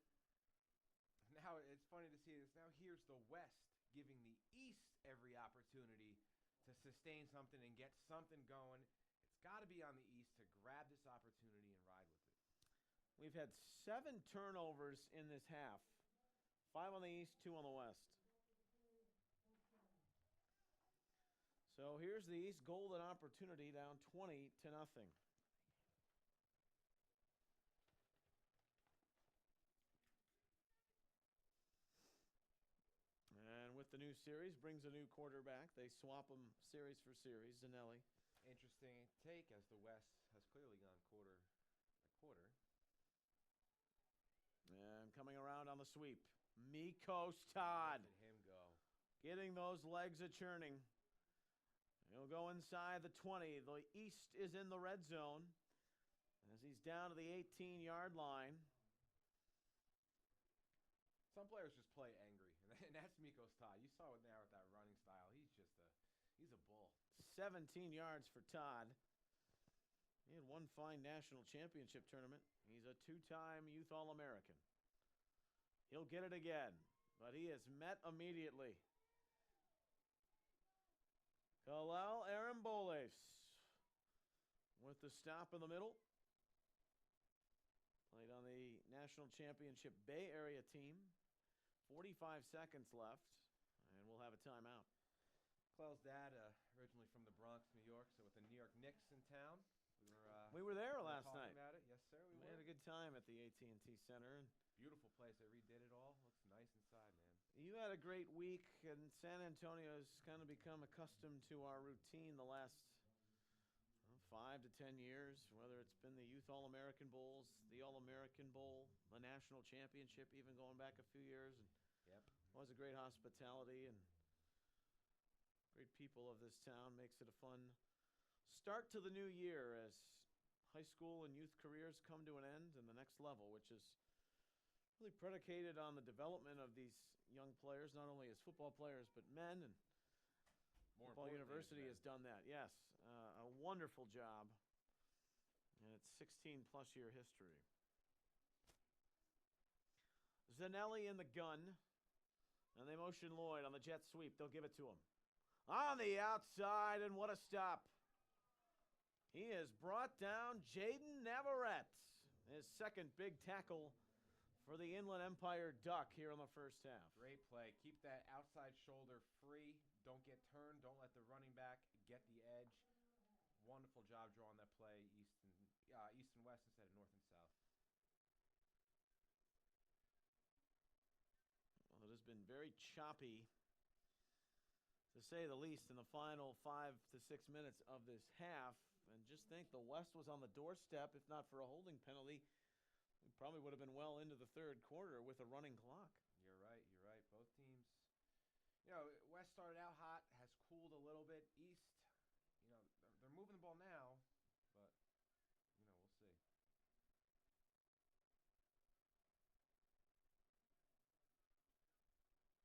Now, it's funny to see this. Now, here's the West giving the East every opportunity to sustain something and get something going. It's got to be on the East to grab this opportunity and ride with it. We've had 7 turnovers in this half. 5 on the East, 2 on the West. So here's the East golden opportunity, down 20-0. And with the new series, brings a new quarterback. They swap them series for series, Zanelli. Interesting take as the West has clearly gone quarter by quarter. And coming around on the sweep, Mikos Todd. Let him go. Getting those legs a-churning. He'll go inside the 20. The East is in the red zone as he's down to the 18-yard line. Some players just play angry, and that's Mikos Todd. You saw it now with that running style. He's a bull. 17 yards for Todd. He had one fine national championship tournament. He's a 2-time Youth All-American. He'll get it again, but he is met immediately. Kalel Aramboles with the stop in the middle. Played on the national championship Bay Area team. 45 seconds left, and we'll have a timeout. Kalel's dad, originally from the Bronx, New York, so with the New York Knicks in town. We were there last night. About it. Yes, sir, we had a good time at the AT&T Center. Beautiful place. They redid it all. Looks nice inside, man. You had a great week, and San Antonio's kind of become accustomed to our routine the last 5 to 10 years, whether it's been the Youth All-American Bowls, the All-American Bowl, the National Championship, even going back a few years. And yep. Always a great hospitality and great people of this town. Makes it a fun start to the new year as high school and youth careers come to an end and the next level, which is really predicated on the development of these young players, not only as football players, but men. And Football University has done that. Yes, a wonderful job in its 16-plus year history. Zanelli in the gun, and they motion Lloyd on the jet sweep. They'll give it to him. On the outside, and what a stop. He has brought down Jaden Navarrete, his second big tackle for the Inland Empire Duck here in the first half. Great play. Keep that outside shoulder free. Don't get turned. Don't let the running back get the edge. Wonderful job drawing that play east and west instead of north and south. Well, it has been very choppy, to say the least, in the final 5 to 6 minutes of this half. And just think the West was on the doorstep. If not for a holding penalty, we probably would have been well into the third quarter with a running clock. You're right. Both teams, West started out hot, has cooled a little bit. East, they're moving the ball now, but,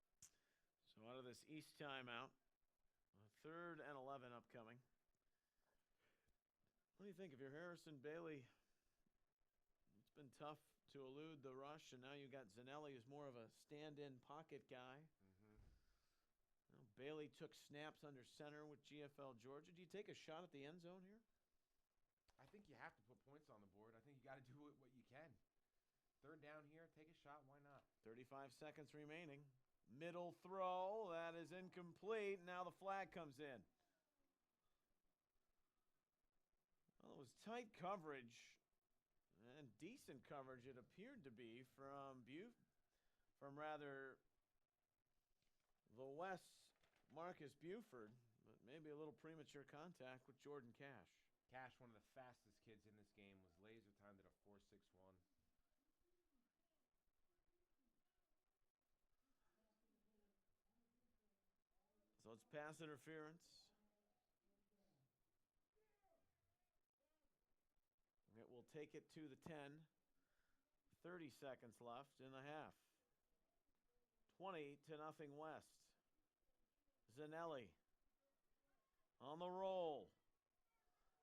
we'll see. So out of this this East timeout. 3rd and 11 upcoming. What do you think? If you're Harrison Bailey, it's been tough to elude the rush, and now you got Zanelli, who's more of a stand-in pocket guy. Bailey took snaps under center with GFL Georgia. Do you take a shot at the end zone here? I think you have to put points on the board. I think you got to do what you can. 3rd down here, take a shot. Why not? 35 seconds remaining. Middle throw. That is incomplete. Now the flag comes in. Well, it was tight coverage and decent coverage, it appeared to be, from the West's Marcus Buford, but maybe a little premature contact with Jordan Cash. Cash, one of the fastest kids in this game, was laser timed at a 4.61. So it's pass interference. It will take it to the 10. 30 seconds left in the half. 20-0 West. Zanelli on the roll.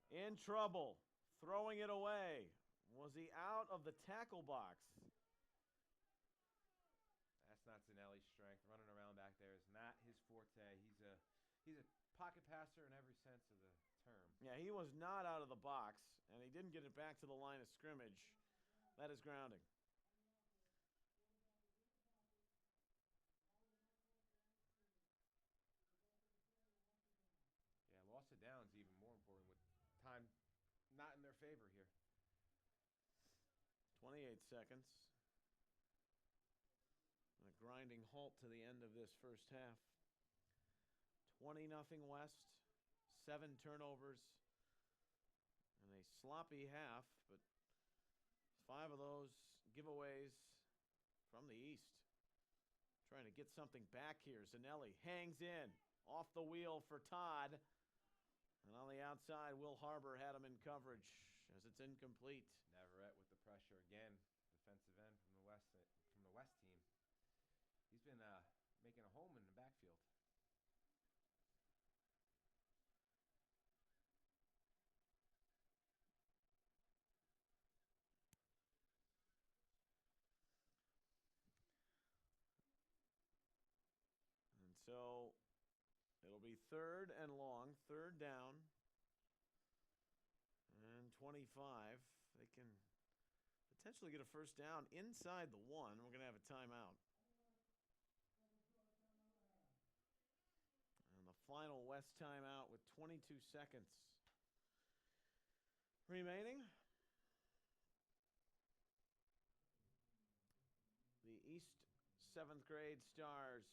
In trouble. Throwing it away. Was he out of the tackle box? That's not Zanelli's strength. Running around back there is not his forte. He's a pocket passer in every sense of the term. Yeah, he was not out of the box, and he didn't get it back to the line of scrimmage. That is grounding. Yeah, loss of down is even more important with time not in their favor here. 28 seconds. And a grinding halt to the end of this first half. 20-0 West. 7 turnovers. And a sloppy half, but 5 of those giveaways from the East. Trying to get something back here. Zanelli hangs in. Off the wheel for Todd. And on the outside, Will Harbor had him in coverage as it's incomplete. Navarrete with the pressure again. Defensive end from the West team. He's been making a home in the backfield. And so it'll be 3rd and long, 3rd down, and 25. They can potentially get a first down inside the 1. We're going to have a timeout. And the final West timeout with 22 seconds remaining. The East 7th grade Stars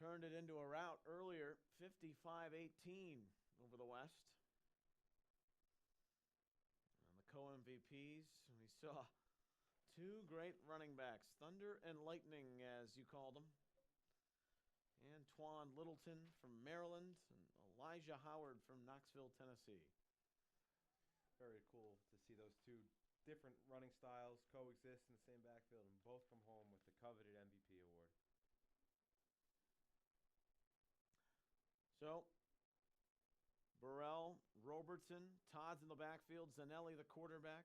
turned it into a rout earlier, 55-18 over the West. And the co-MVPs, we saw 2 great running backs, Thunder and Lightning, as you call them. Antoine Littleton from Maryland and Elijah Howard from Knoxville, Tennessee. Very cool to see those 2 different running styles coexist in the same backfield and both come home with the coveted MVP award. So, Burrell, Robertson, Todd's in the backfield, Zanelli the quarterback.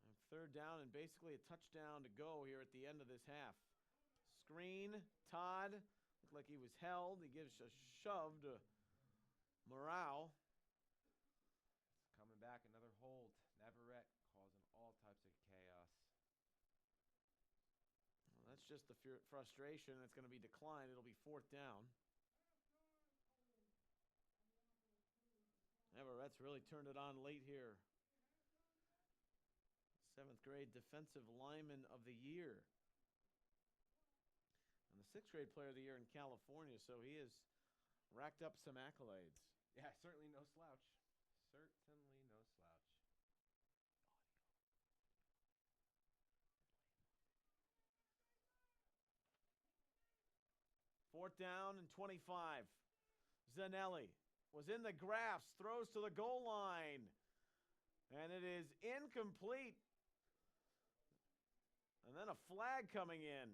And 3rd down and basically a touchdown to go here at the end of this half. Screen, Todd, looked like he was held. He gives a shove to Morale. It's coming back, another hold. Navarrete causing all types of chaos. Well, that's just the frustration. It's going to be declined. It'll be 4th down. Navarrette's really turned it on late here. 7th grade Defensive Lineman of the Year. And the 6th grade Player of the Year in California, so he has racked up some accolades. Yeah, certainly no slouch. Certainly no slouch. 4th down and 25. Zanelli was in the graphs, throws to the goal line, and it is incomplete. And then a flag coming in.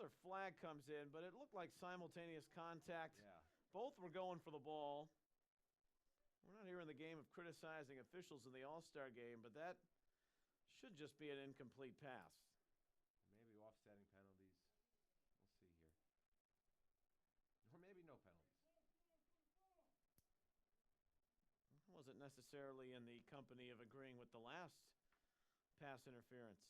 Another flag comes in, but it looked like simultaneous contact. Yeah. Both were going for the ball. We're not here in the game of criticizing officials in the All-Star game, but that should just be an incomplete pass. Maybe offsetting penalties. We'll see here. Or maybe no penalties. Wasn't necessarily in the company of agreeing with the last pass interference.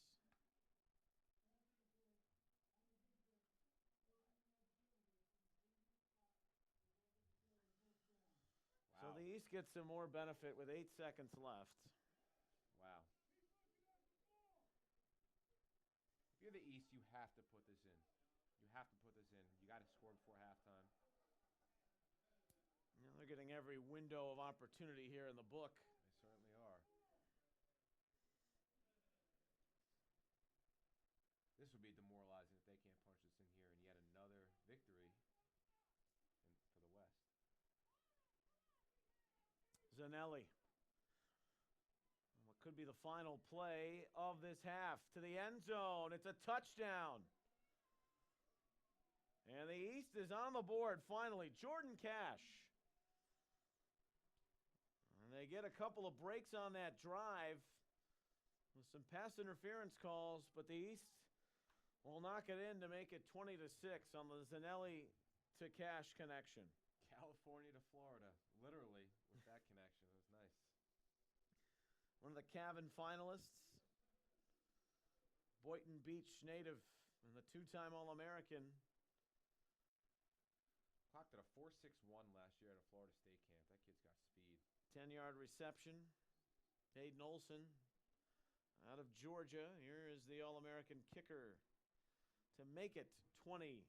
So the East gets some more benefit with 8 seconds left. Wow. If you're the East, you have to put this in. You have to put this in. You got to score before halftime. You know, they're getting every window of opportunity here in the book. They certainly are. This would be demoralizing if they can't punch this in here, and yet another victory for the West. Zanelli. What could be the final play of this half to the end zone. It's a touchdown. And the East is on the board finally. Jordan Cash. And they get a couple of breaks on that drive with some pass interference calls, but the East will knock it in to make it 20-6 on the Zanelli to Cash connection. California to Florida, literally, with that connection. It was nice. One of the Cavan finalists, Boynton Beach native and the two-time All-American. Clocked at a 4.61 last year at a Florida State camp. That kid's got speed. 10-yard reception. Hayden Olson out of Georgia. Here is the All-American kicker to make it 20-7.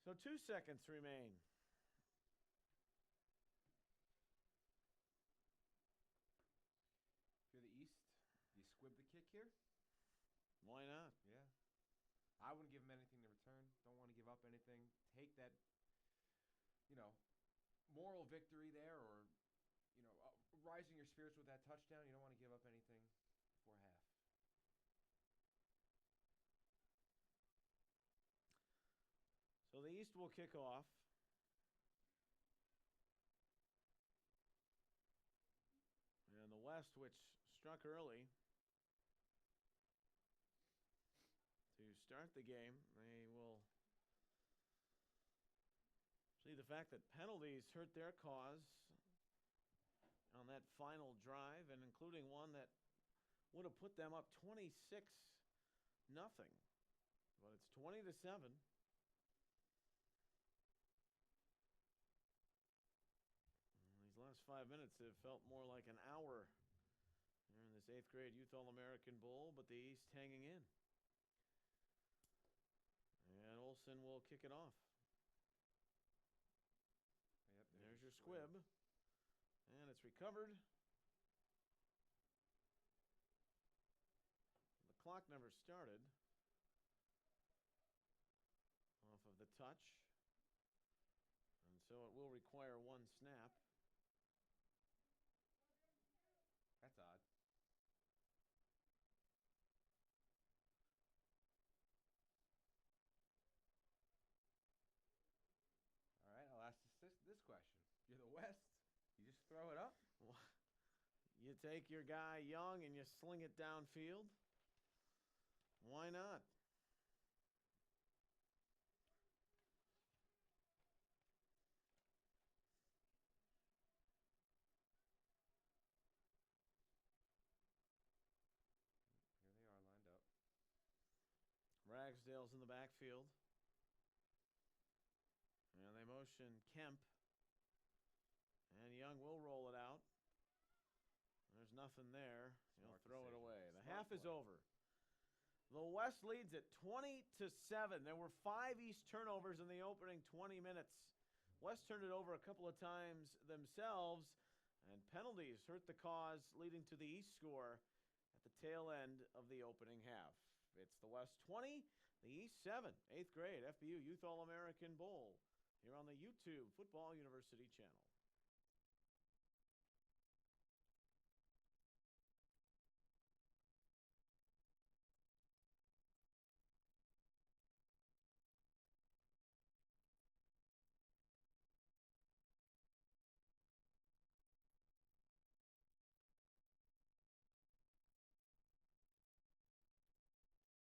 So 2 seconds remain. If you're the East, you squib the kick here? Why not? Yeah. I wouldn't give him anything to return. Don't want to give up anything. Take that, moral victory there, or, rising your spirits with that touchdown. You don't want to give up anything before half. So the East will kick off. And the West, which struck early to start the game, they will see the fact that penalties hurt their cause on that final drive, and including one that would have put them up 26-0. But it's 20-7. These last 5 minutes have felt more like an hour here in this 8th grade Youth All-American Bowl, but the East hanging in. And Olson will kick it off. Yep, there's your squib. And it's recovered. The clock never started off of the touch. And so it will require one snap. That's odd. All right, I'll ask this question. You're the West. You just throw it up? You take your guy Young and you sling it downfield. Why not? Here they are lined up. Ragsdale's in the backfield. And they motion Kemp. And Young will roll it out. There's nothing there. He'll throw it away. The half is over. The West leads at 20-7. There were 5 East turnovers in the opening 20 minutes. West turned it over a couple of times themselves, and penalties hurt the cause, leading to the East score at the tail end of the opening half. It's the West 20, the East 7. 8th grade FBU Youth All-American Bowl here on the YouTube Football University channel.